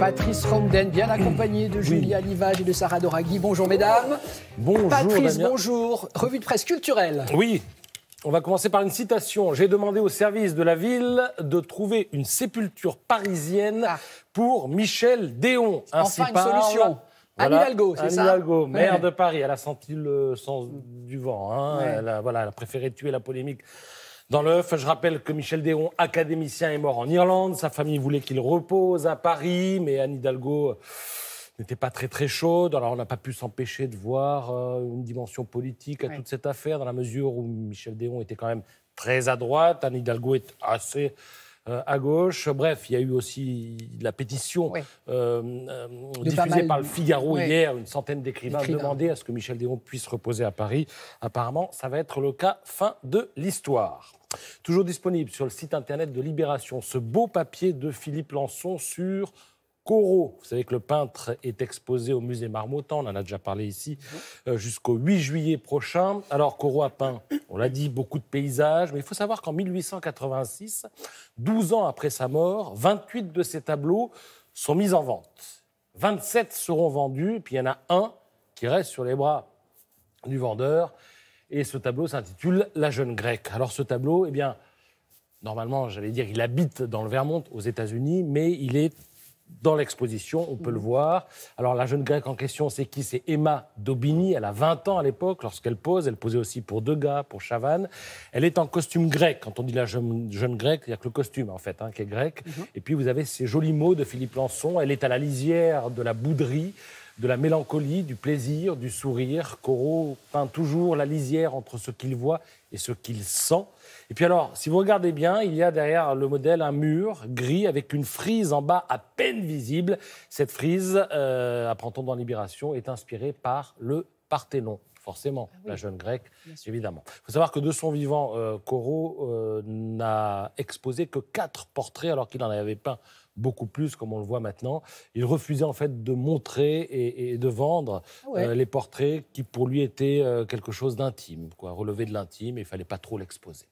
Patrice Romden, bien accompagné de Julia Livage et de Sarah Doraghi. Bonjour mesdames. Bonjour Patrice, Damien. bonjour. Revue de presse culturelle. Oui, on va commencer par une citation. J'ai demandé au service de la ville de trouver une sépulture parisienne pour Michel Déon. Enfin une solution. Anne Hidalgo, c'est ça? Anne Hidalgo, maire de Paris. Elle a senti le sens du vent. Hein. Elle a préféré tuer la polémique dans l'œuf. Je rappelle que Michel Déon, académicien, est mort en Irlande. Sa famille voulait qu'il repose à Paris, mais Anne Hidalgo n'était pas très chaude. Alors on n'a pas pu s'empêcher de voir une dimension politique à toute cette affaire, dans la mesure où Michel Déon était quand même très à droite. Anne Hidalgo est assez à gauche. Bref, il y a eu aussi la pétition diffusée par le Figaro hier. Une centaine d'écrivains demandaient à ce que Michel Déon puisse reposer à Paris. Apparemment, ça va être le cas. Fin de l'histoire. Toujours disponible sur le site internet de Libération, ce beau papier de Philippe Lançon sur Corot. Vous savez que le peintre est exposé au musée Marmottan, on en a déjà parlé ici, jusqu'au 8 juillet prochain. Alors Corot a peint, on l'a dit, beaucoup de paysages, mais il faut savoir qu'en 1886, 12 ans après sa mort, 28 de ses tableaux sont mis en vente. 27 seront vendus, et puis il y en a un qui reste sur les bras du vendeur, et ce tableau s'intitule « La jeune grecque ». Alors ce tableau, eh bien, normalement, j'allais dire, il habite dans le Vermont, aux États-Unis, mais il est dans l'exposition, on peut le voir. Alors, la jeune grecque en question, c'est qui? C'est Emma Daubigny. Elle a 20 ans à l'époque, lorsqu'elle pose. Elle posait aussi pour Degas, pour Chavannes. Elle est en costume grec. Quand on dit la jeune grecque, il n'y a que le costume, en fait, qui est grec. Et puis, vous avez ces jolis mots de Philippe Lançon. Elle est à la lisière de la bouderie, de la mélancolie, du plaisir, du sourire. Corot peint toujours la lisière entre ce qu'il voit et ce qu'il sent. Et puis alors, si vous regardez bien, il y a derrière le modèle un mur gris avec une frise en bas à peine visible. Cette frise, apprend-on dans Libération, est inspirée par le Parthénon. Forcément, la jeune grecque, évidemment. Il faut savoir que de son vivant, Corot n'a exposé que 4 portraits, alors qu'il en avait peint beaucoup plus, comme on le voit maintenant. Il refusait en fait de montrer et de vendre les portraits qui, pour lui, étaient quelque chose d'intime, relevé de l'intime, et il ne fallait pas trop l'exposer.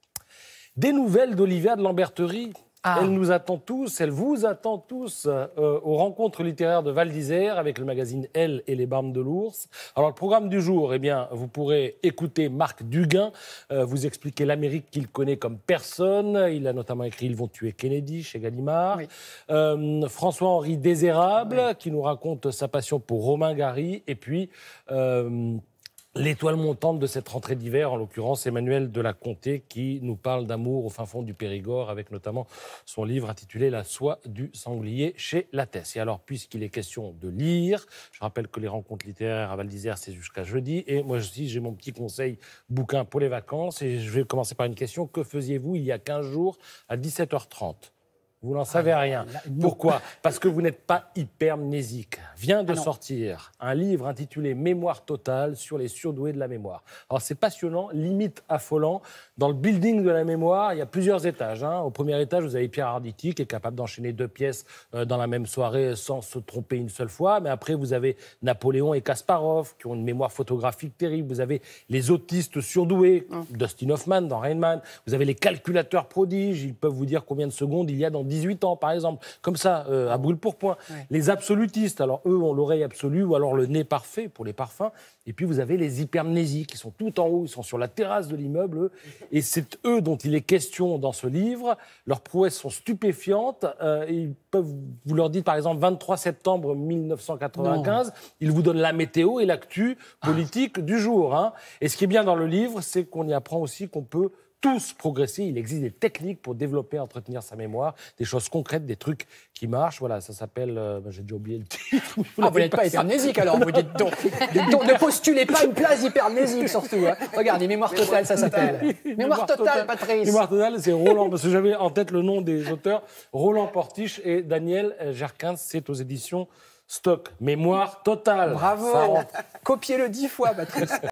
Des nouvelles d'Olivia de Lamberterie. Elle nous attend tous, elle vous attend tous aux rencontres littéraires de Val d'Isère avec le magazine Elle et les Barmes de l'Ours. Alors, le programme du jour, eh bien, vous pourrez écouter Marc Duguin vous expliquer l'Amérique qu'il connaît comme personne. Il a notamment écrit Ils vont tuer Kennedy chez Gallimard. François-Henri Désérable qui nous raconte sa passion pour Romain Gary. Et puis l'étoile montante de cette rentrée d'hiver, en l'occurrence Emmanuel de la Comté, qui nous parle d'amour au fin fond du Périgord, avec notamment son livre intitulé La soie du sanglier chez Lattès. Et alors, puisqu'il est question de lire, je rappelle que les rencontres littéraires à Val d'Isère, c'est jusqu'à jeudi. Et moi aussi, j'ai mon petit conseil bouquin pour les vacances. Et je vais commencer par une question. Que faisiez-vous il y a 15 jours à 17h30 ? Vous n'en savez rien. Pourquoi? Parce que vous n'êtes pas hypermnésique. Vient de sortir un livre intitulé Mémoire totale sur les surdoués de la mémoire. Alors c'est passionnant, limite affolant. Dans le building de la mémoire, il y a plusieurs étages. Au premier étage, vous avez Pierre Arditi qui est capable d'enchaîner 2 pièces dans la même soirée sans se tromper une seule fois. Mais après, vous avez Napoléon et Kasparov qui ont une mémoire photographique terrible. Vous avez les autistes surdoués, Dustin Hoffman dans Rain Man. Vous avez les calculateurs prodiges. Ils peuvent vous dire combien de secondes il y a dans 18 ans, par exemple, comme ça, à brûle-pourpoint. Les absolutistes, alors eux ont l'oreille absolue ou alors le nez parfait pour les parfums. Et puis vous avez les hypermnésiques qui sont tout en haut, ils sont sur la terrasse de l'immeuble, eux. Et c'est eux dont il est question dans ce livre. Leurs prouesses sont stupéfiantes. Vous leur dites, par exemple, 23 septembre 1995, ils vous donnent la météo et l'actu politique du jour. Et ce qui est bien dans le livre, c'est qu'on y apprend aussi qu'on peut tous progresser. Il existe des techniques pour développer et entretenir sa mémoire, des choses concrètes, des trucs qui marchent. Voilà, ça s'appelle... j'ai déjà oublié le titre. Vous n'êtes pas hypermnésique alors, vous dites donc. Ne postulez pas une place hypermnésique surtout. Regardez, Mémoire totale, ça s'appelle. Mémoire totale, Patrice. Mémoire totale, c'est Roland, parce que j'avais en tête le nom des auteurs, Roland Portiche et Daniel Gerkins, c'est aux éditions Stock. Mémoire totale. Bravo. Copiez-le 10 fois, Patrice.